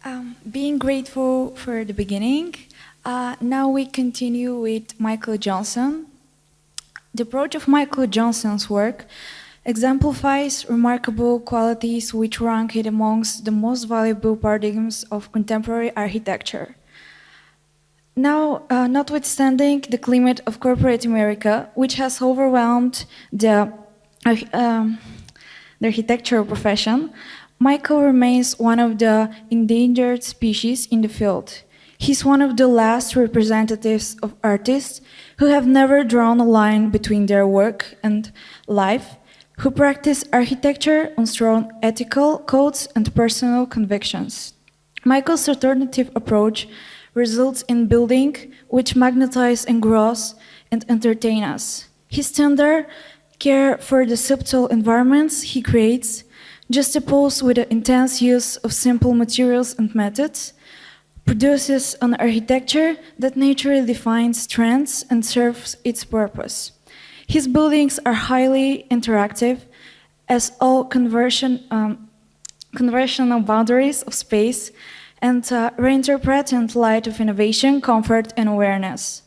Being grateful for the beginning, now we continue with Michael Johnson. The approach of Michael Johnson's work exemplifies remarkable qualities which rank it amongst the most valuable paradigms of contemporary architecture. Now, notwithstanding the climate of corporate America, which has overwhelmed the architectural profession, Michael remains one of the endangered species in the field. He's one of the last representatives of artists who have never drawn a line between their work and life, who practice architecture on strong ethical codes and personal convictions. Michael's alternative approach results in building which magnetize, engross, and entertain us. His tender care for the subtle environments he creates, juxtaposed with the intense use of simple materials and methods, produces an architecture that naturally defines trends and serves its purpose. His buildings are highly interactive, as all conventional boundaries of space and reinterpret in light of innovation, comfort, and awareness.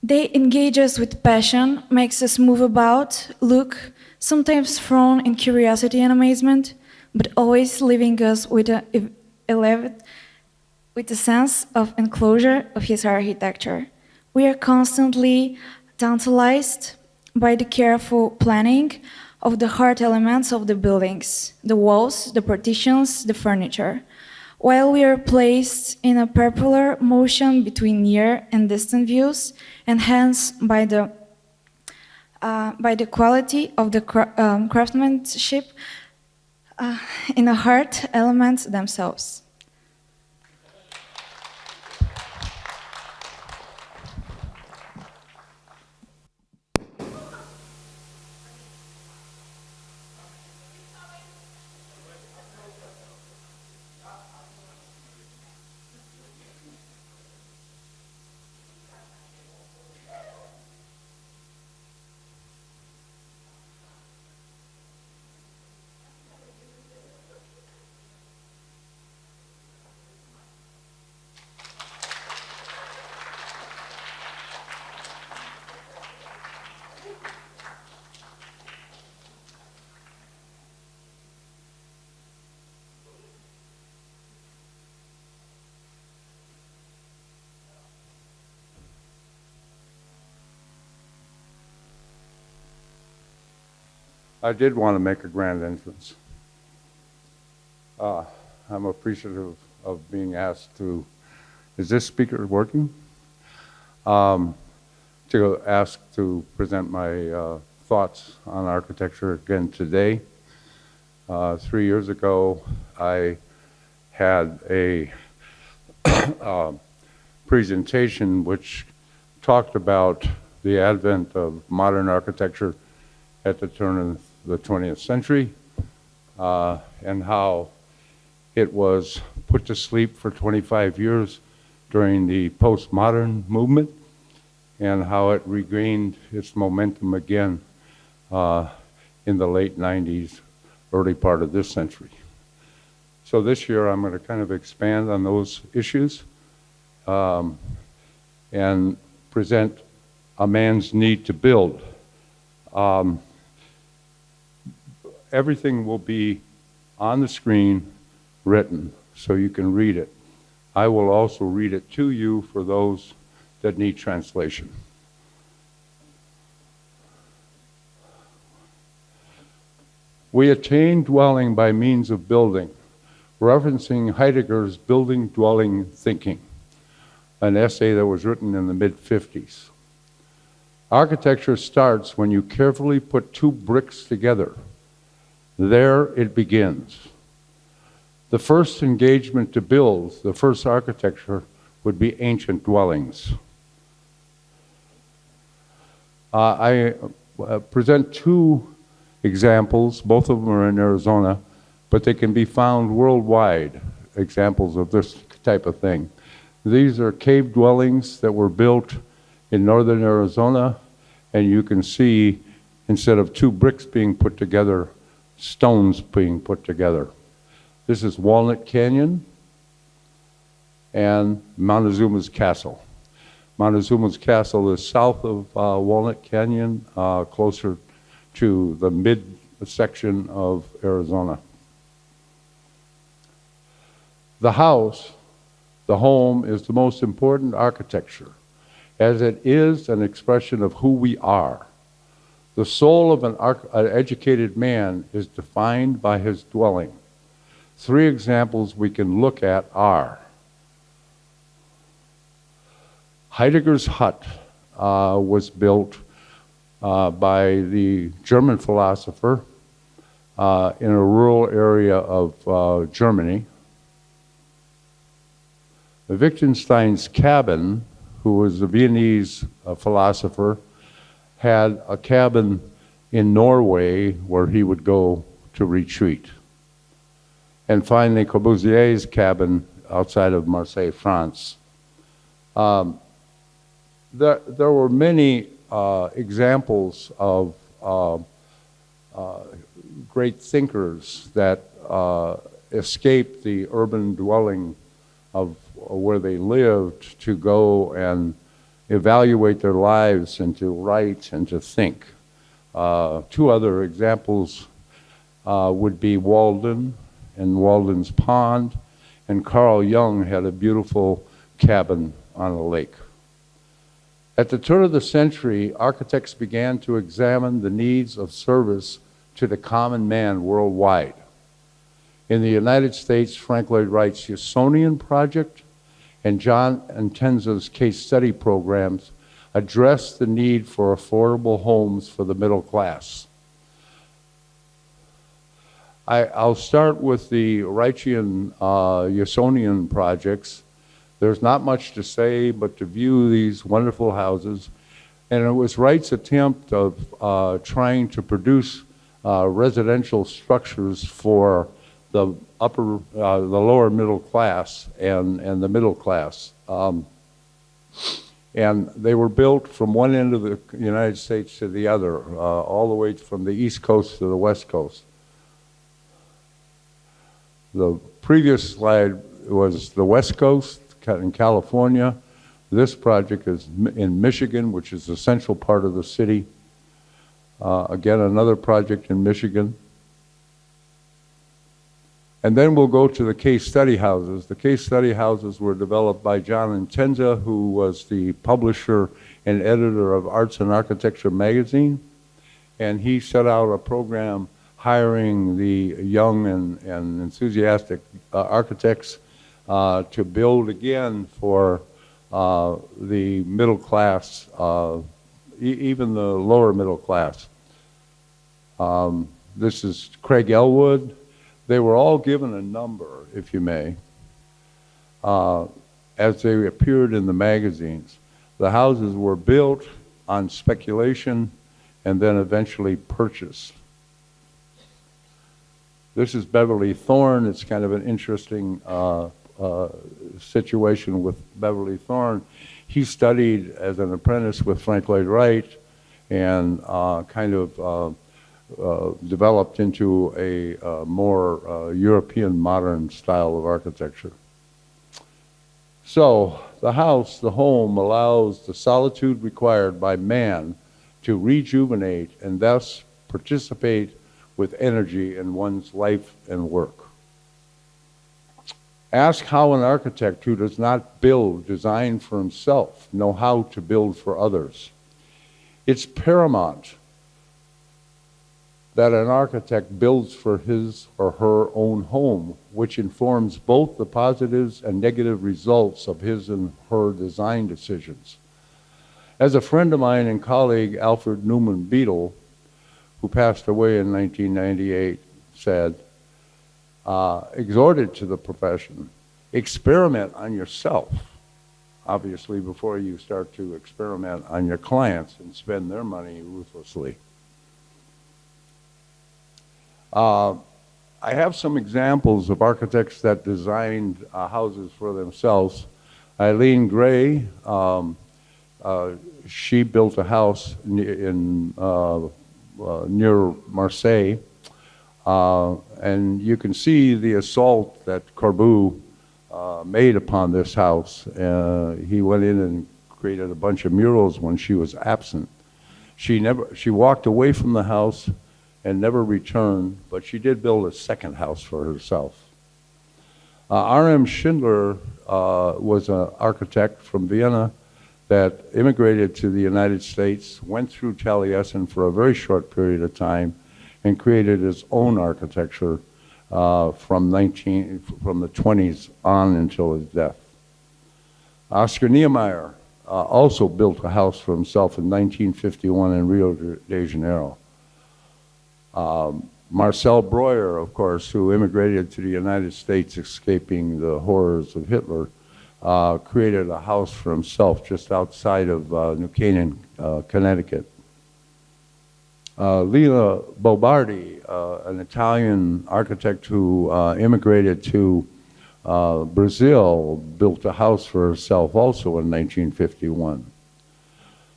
They engage us with passion, makes us move about, look, sometimes thrown in curiosity and amazement, but always leaving us with a sense of enclosure of his architecture. We are constantly tantalized by the careful planning of the hard elements of the buildings, the walls, the partitions, the furniture, while we are placed in a perpetual motion between near and distant views, enhanced by the quality of the craftsmanship in the hard elements themselves. I did want to make a grand entrance. I'm appreciative of being asked to, is this speaker working? To ask to present my thoughts on architecture again today. 3 years ago, I had a presentation which talked about the advent of modern architecture at the turn of the 20th century, and how it was put to sleep for 25 years during the postmodern movement, and how it regained its momentum again in the late 90s, early part of this century. So this year I'm going to kind of expand on those issues and present a man's need to build. Everything will be on the screen, written, so you can read it. I will also read it to you for those that need translation. We attain dwelling by means of building, referencing Heidegger's building dwelling thinking, an essay that was written in the mid-50s. Architecture starts when you carefully put two bricks together. There it begins. The first engagement to build, the first architecture, would be ancient dwellings. I present two examples. Both of them are in Arizona, but they can be found worldwide, examples of this type of thing. These are cave dwellings that were built in northern Arizona, and you can see, instead of two bricks being put together, stones being put together. This is Walnut Canyon and Montezuma's Castle. Montezuma's Castle is south of Walnut Canyon, closer to the midsection of Arizona. The house, the home, is the most important architecture, as it is an expression of who we are. The soul of an educated man is defined by his dwelling. 3 examples we can look at are: Heidegger's hut was built by the German philosopher in a rural area of Germany. Wittgenstein's cabin, who was a Viennese philosopher, had a cabin in Norway where he would go to retreat. And finally, Corbusier's cabin outside of Marseille, France. There were many examples of great thinkers that escaped the urban dwelling of where they lived to go and evaluate their lives and to write and to think. 2 other examples would be Walden and Walden's Pond, and Carl Jung had a beautiful cabin on a lake. At the turn of the century, architects began to examine the needs of service to the common man worldwide. In the United States, Frank Lloyd Wright's Usonian Project and John Intenza's case study programs addressed the need for affordable homes for the middle class. I'll start with the Wrightian Usonian projects. There's not much to say but to view these wonderful houses. And it was Wright's attempt of trying to produce residential structures for the lower middle class and the middle class. And they were built from one end of the United States to the other, all the way from the East Coast to the West Coast. The previous slide was the West Coast in California. This project is in Michigan, which is the central part of the city. Again, another project in Michigan. And then we'll go to the case study houses. The case study houses were developed by John Intenza, who was the publisher and editor of Arts and Architecture magazine. And he set out a program hiring the young and enthusiastic architects to build again for the middle class, even the lower middle class. This is Craig Elwood. They were all given a number, if you may, as they appeared in the magazines. The houses were built on speculation and then eventually purchased. This is Beverly Thorne. It's kind of an interesting situation with Beverly Thorne. He studied as an apprentice with Frank Lloyd Wright and kind of developed into a more European modern style of architecture. So the house, the home, allows the solitude required by man to rejuvenate and thus participate with energy in one's life and work. Ask how an architect who does not build, design for himself, know how to build for others. It's paramount that an architect builds for his or her own home, which informs both the positives and negative results of his and her design decisions. As a friend of mine and colleague, Alfred Newman Beadle, who passed away in 1998, said, exhorted to the profession, experiment on yourself, obviously, before you start to experiment on your clients and spend their money ruthlessly. I have some examples of architects that designed houses for themselves. Eileen Gray, she built a house in near Marseille, and you can see the assault that Corbu made upon this house. He went in and created a bunch of murals when she was absent. She walked away from the house and never returned, but she did build a second house for herself. R.M. Schindler was an architect from Vienna that immigrated to the United States, went through Taliesin for a very short period of time, and created his own architecture from the 20s on until his death. Oscar Niemeyer also built a house for himself in 1951 in Rio de Janeiro. Marcel Breuer, of course, who immigrated to the United States escaping the horrors of Hitler, created a house for himself just outside of New Canaan, Connecticut. Lina Bobardi, an Italian architect who immigrated to Brazil, built a house for herself also in 1951.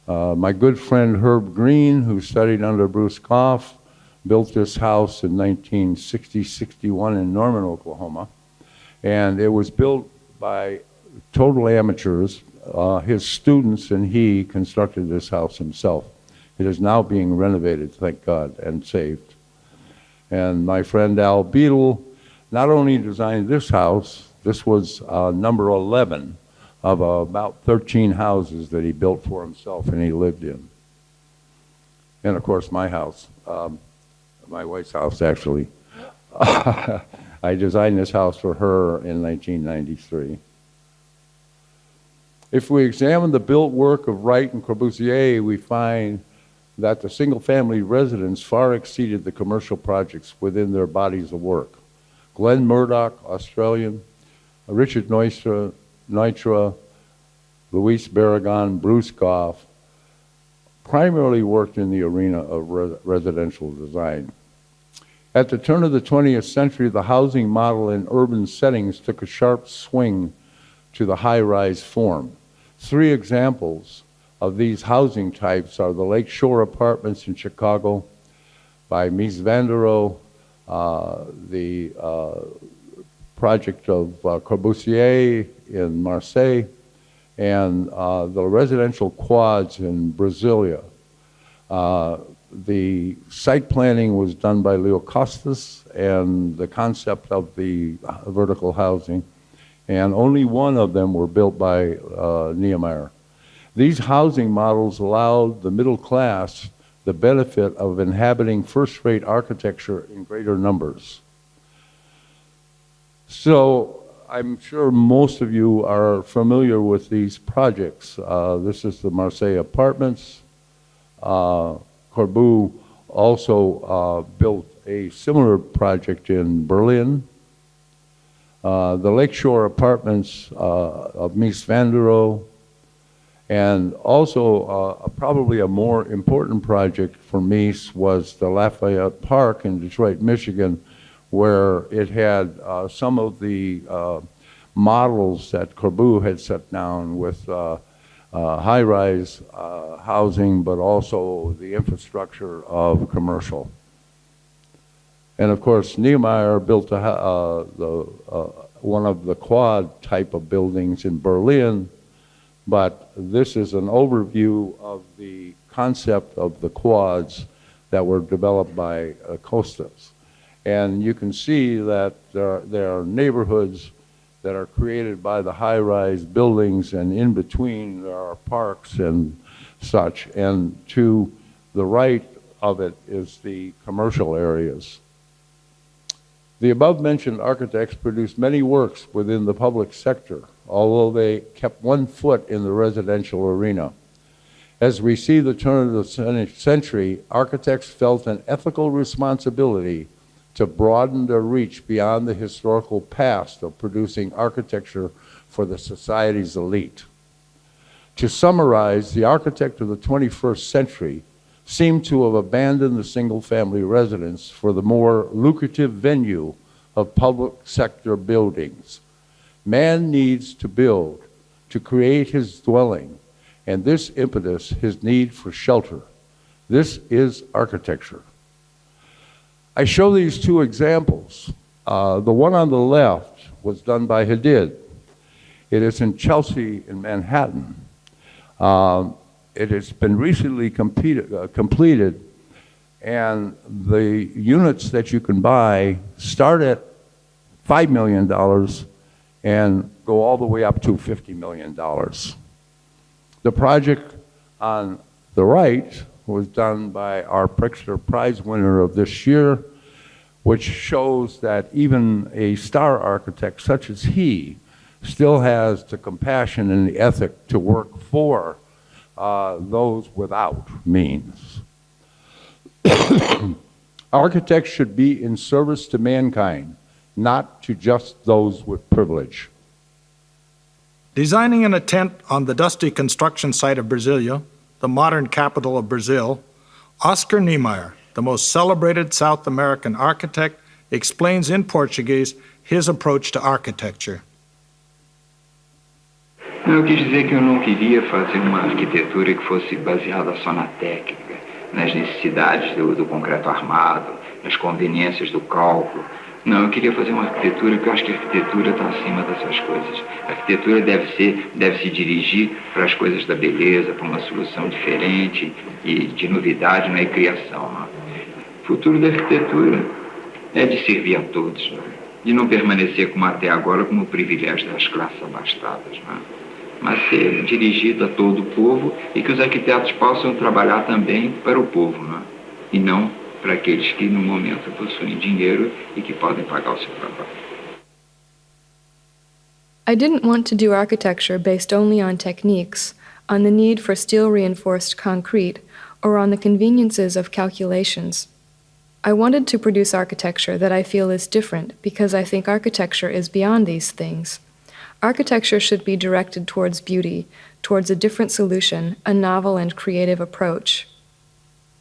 My good friend Herb Green, who studied under Bruce Goff, built this house in 1960-61 in Norman, Oklahoma. And it was built by total amateurs. His students and he constructed this house himself. It is now being renovated, thank God, and saved. And my friend Al Beadle not only designed this house, this was number 11 of about 13 houses that he built for himself and he lived in. And of course, my house, my wife's house, actually. I designed this house for her in 1993. If we examine the built work of Wright and Corbusier, we find that the single-family residence far exceeded the commercial projects within their bodies of work. Glenn Murdoch, Australian, Richard Neutra, Luis Barragan, Bruce Goff, primarily worked in the arena of residential design. At the turn of the 20th century, the housing model in urban settings took a sharp swing to the high-rise form. 3 examples of these housing types are the Lakeshore Apartments in Chicago by Mies van der Rohe, the project of Corbusier in Marseille, and the residential quads in Brasilia. The site planning was done by Leo Costas and the concept of the vertical housing, and only one of them were built by Niemeyer. These housing models allowed the middle class the benefit of inhabiting first-rate architecture in greater numbers. So I'm sure most of you are familiar with these projects. This is the Marseille Apartments. Corbu also built a similar project in Berlin. The Lakeshore Apartments of Mies van der Rohe, and also probably a more important project for Mies was the Lafayette Park in Detroit, Michigan, where it had some of the models that Corbu had set down with high-rise housing, but also the infrastructure of commercial. And of course, Niemeyer built one of the quad type of buildings in Berlin, but this is an overview of the concept of the quads that were developed by Costas. And you can see that there are neighborhoods that are created by the high-rise buildings, and in between there are parks and such. And to the right of it is the commercial areas. The above-mentioned architects produced many works within the public sector, although they kept one foot in the residential arena. As we see the turn of the century, architects felt an ethical responsibility to broaden their reach beyond the historical past of producing architecture for the society's elite. To summarize, the architect of the 21st century seemed to have abandoned the single-family residence for the more lucrative venue of public sector buildings. Man needs to build to create his dwelling, and this impetus, his need for shelter. This is architecture. I show these 2 examples. The one on the left was done by Hadid. It is in Chelsea in Manhattan. It has been recently completed, and the units that you can buy start at $5 million and go all the way up to $50 million. The project on the right was done by our Pritzker Prize winner of this year, which shows that even a star architect such as he still has the compassion and the ethic to work for those without means. Architects should be in service to mankind, not to just those with privilege. Designing in a tent on the dusty construction site of Brasilia, the modern capital of Brazil, Oscar Niemeyer, the most celebrated South American architect, explains in Portuguese his approach to architecture. Eu quis dizer que eu não queria fazer uma arquitetura que fosse baseada só na técnica, nas necessidades do concreto armado, nas conveniências do cálculo. Não, eu queria fazer uma arquitetura que eu acho que a arquitetura está acima dessas coisas. A arquitetura deve se dirigir para as coisas da beleza, para uma solução diferente e de novidade na criação. Não? O futuro da arquitetura é de servir a todos, não? De não permanecer como até agora como privilégio das classes abastadas, não? Mas ser dirigido a todo o povo e que os arquitetos possam trabalhar também para o povo, não? E não para aqueles que no momento possuem dinheiro e que podem pagar o seu trabalho. I didn't want to do architecture based only on techniques, on the need for steel-reinforced concrete, or on the conveniences of calculations. I wanted to produce architecture that I feel is different because I think architecture is beyond these things. Architecture should be directed towards beauty, towards a different solution, a novel and creative approach.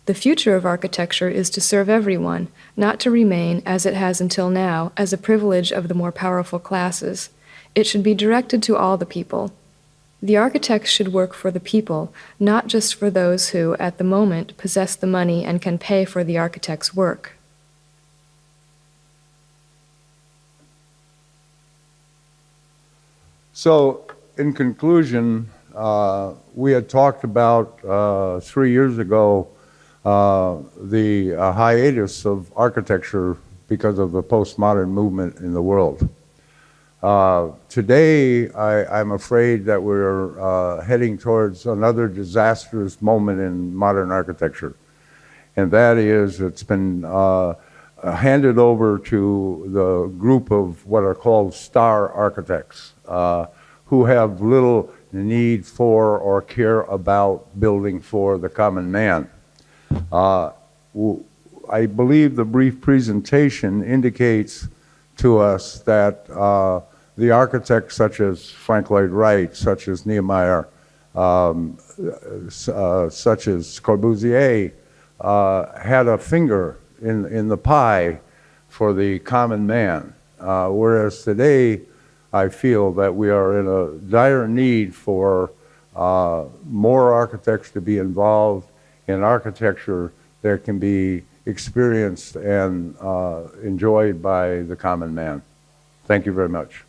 The future of architecture is to serve everyone, not to remain, as it has until now, as a privilege of the more powerful classes. It should be directed to all the people. The architects should work for the people, not just for those who, at the moment, possess the money and can pay for the architect's work. So, in conclusion, we had talked about 3 years ago the hiatus of architecture because of the postmodern movement in the world. Today, I'm afraid that we're heading towards another disastrous moment in modern architecture. And that is, it's been handed over to the group of what are called star architects, who have little need for or care about building for the common man. I believe the brief presentation indicates to us that the architects such as Frank Lloyd Wright, such as Niemeyer, such as Corbusier, had a finger in the pie for the common man. Whereas today, I feel that we are in a dire need for more architects to be involved in architecture that can be experienced and enjoyed by the common man. Thank you very much.